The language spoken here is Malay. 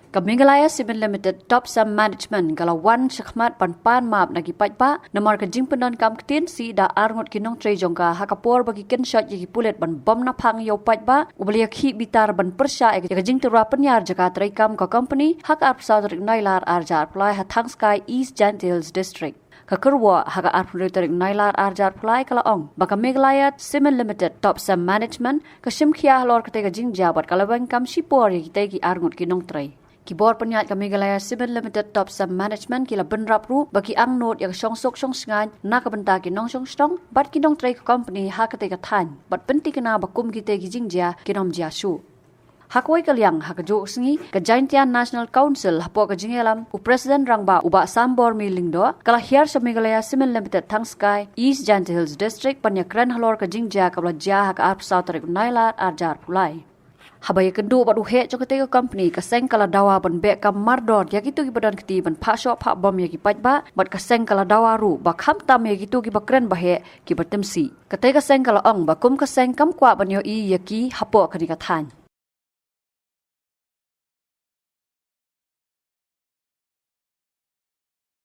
Ka Meghalaya Cement Limited Topcem Management galawan syakmat Panmab nagi pajba namar ka jingpenon kam ketin si da arngut ki nongtrei jongka hakapor bagi ken shot yagi pulet ban bom na phang yo pajba ubalia khi bitar ban persya e ka jing terwa penyar jaka trai kam ka company hak ap south nailar arjar plai hathang sky East Gentils district ka Kyrwoh hak ap tarik nailar arjar plai kala ong baka Meghalaya Cement Limited Topcem Management ka shimkhia lor ka tega jing jabat kalawang kam shipor yagi tegi arngut ki nongtrei Kibor penyat ka Meghalaya Cement Limited Topcem Management kila benrap ru bagi angnut yang songsok songsngan na ka benta ki nong songstong bat ki nong trei company ha ka te ka than bat penti kana bakum ki te gi jingja ki nom jia su Hakwai kaliang hakajo sngi ka Jaintian National Council hapo ka jingelam u president rangba uba sambor milingdo kala hiar sa Meghalaya Cement Limited Thangskai East Gentils district panyakran halor ka jingja kabla ja haka arp south tarik nailar arjar pulai Habaya kendu batu he cho ketega company kaseng kala dawa ban be kam mardor yakitu ki badan keti ban phasho pha bom yaki pajba bat kaseng kala dawa ru ba kham tam yakitu ki bakren ba he ki batemsi ketega seng kala ong ba kum kaseng kam kwa ban yo i yaki hapo kani ka than